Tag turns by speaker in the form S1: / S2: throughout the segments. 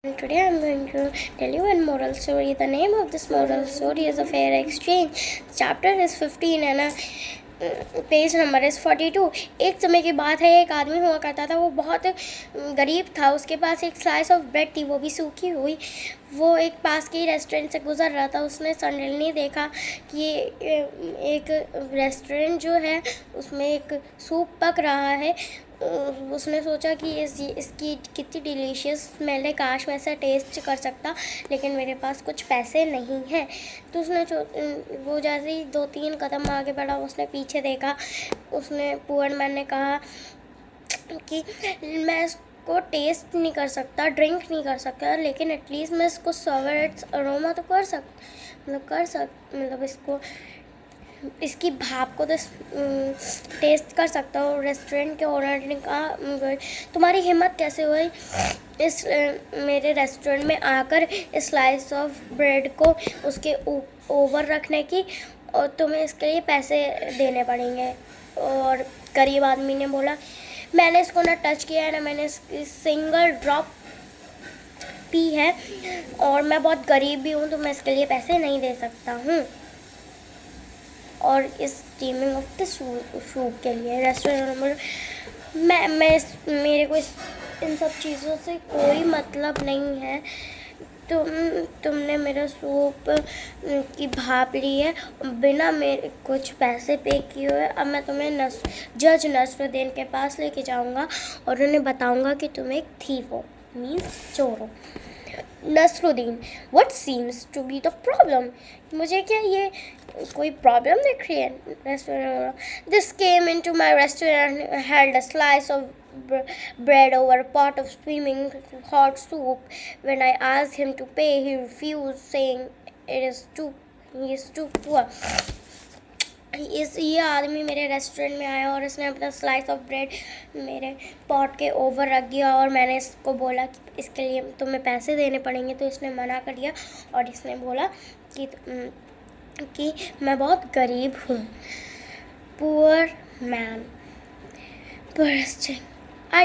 S1: And today I'm going to tell you one moral story. The name of this moral story is A Fair Exchange. Chapter is 15 and page number is 42। एक समय की बात है, एक आदमी हुआ करता था। वो बहुत गरीब था। उसके पास एक स्लाइस ऑफ ब्रेड थी, वो भी सूखी हुई। वो एक पास के रेस्टोरेंट से गुजर रहा था। उसने सडनली देखा कि एक रेस्टोरेंट जो है उसमें एक सूप पक रहा है। उसने सोचा कि इसकी कितनी डिलीशियस स्मेल है, काश मैं ऐसा टेस्ट कर सकता, लेकिन मेरे पास कुछ पैसे नहीं हैं। तो उसने वो जैसे ही 2-3 कदम आगे बढ़ा, उसने पीछे देखा। उसने पुअर मैन ने कहा कि मैं इसको टेस्ट नहीं कर सकता, ड्रिंक नहीं कर सकता, लेकिन एटलीस्ट मैं इसको सवर इट्स अरोमा तो मतलब इसको इसकी भाप को तो टेस्ट कर सकता हूँ। रेस्टोरेंट के ओनर ने कहा, तुम्हारी हिम्मत कैसे हुई इस मेरे रेस्टोरेंट में आकर स्लाइस ऑफ ब्रेड को उसके ओवर रखने की, और तुम्हें इसके लिए पैसे देने पड़ेंगे। और गरीब आदमी ने बोला, मैंने इसको ना टच किया है, ना मैंने इसकी सिंगल ड्रॉप पी है, और मैं बहुत गरीब भी हूँ, तो मैं इसके लिए पैसे नहीं दे सकता हूँ। और इस स्टीमिंग ऑफ द सूप के लिए रेस्टोरेंट मेरे को इन सब चीज़ों से कोई मतलब नहीं है। तुमने मेरा सूप की भाप ली है बिना मेरे कुछ पैसे पे किए हुए। अब मैं तुम्हें जज नसरुद्दीन के पास लेके जाऊंगा और उन्हें बताऊंगा कि तुम एक थीफ हो, मीन्स चोर हो। Nasruddin, what seems to be the problem? मुझे क्या ये कोई प्रॉब्लम दिख रही है? Restaurant, this came into my restaurant, held a slice of bread over a pot of steaming hot soup. When I asked him to pay, he refused, saying he is too poor. ये आदमी मेरे restaurant में आया और इसने अपना slice of bread मेरे pot के ओवर रख दिया, और मैंने इसको बोला कि इसके लिए तुम्हें पैसे देने पड़ेंगे, तो इसने मना कर दिया और इसने बोला कि मैं बहुत गरीब हूँ। Poor man bursting. I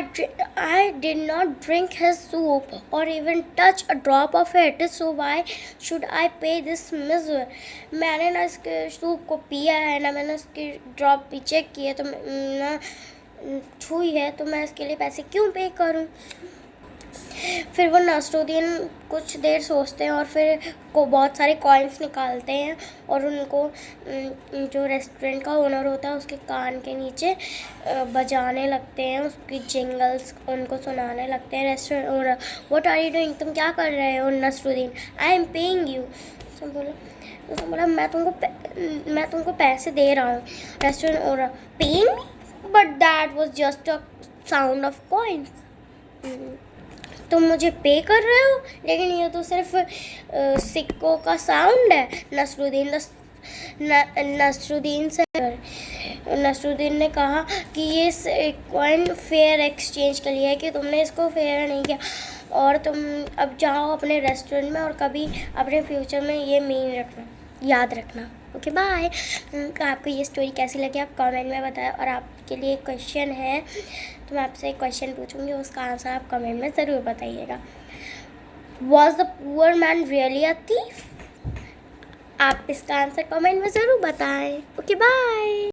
S1: did not drink his soup or even touch a drop of it, so why should I pay this miser? मैंने ना इसके सूप को पिया है, ना मैंने उसकी ड्रॉप भी चेक की है, तो ना छुई है, तो मैं इसके लिए पैसे क्यों पे करूं? फिर वो नसरुद्दीन कुछ देर सोचते हैं और फिर बहुत सारे कॉइन्स निकालते हैं और उनको जो रेस्टोरेंट का ओनर होता है उसके कान के नीचे बजाने लगते हैं, उसकी जिंगल्स उनको सुनाने लगते हैं। Restaurant owner, what are you doing? तुम क्या कर रहे हो? Nasruddin, I am paying you. उसने बोला मैं तुमको पैसे दे रहा हूँ। Restaurant owner, paying me? But that was just a sound of coins. तुम मुझे पे कर रहे हो, लेकिन ये तो सिर्फ सिक्कों का साउंड है। नसरुद्दीन ने कहा कि ये कॉइन फेयर एक्सचेंज के लिए है, कि तुमने इसको फेयर नहीं किया, और तुम अब जाओ अपने रेस्टोरेंट में और कभी अपने फ्यूचर में ये याद रखना। Okay bye. आपको ये स्टोरी कैसी लगी आप कमेंट में बताएं, और आपके लिए एक क्वेश्चन है, तो मैं आपसे एक क्वेश्चन पूछूंगी, उसका आंसर आप कमेंट में ज़रूर बताइएगा। Was the poor man really a thief? आप इसका आंसर कमेंट में ज़रूर बताएं। Okay bye.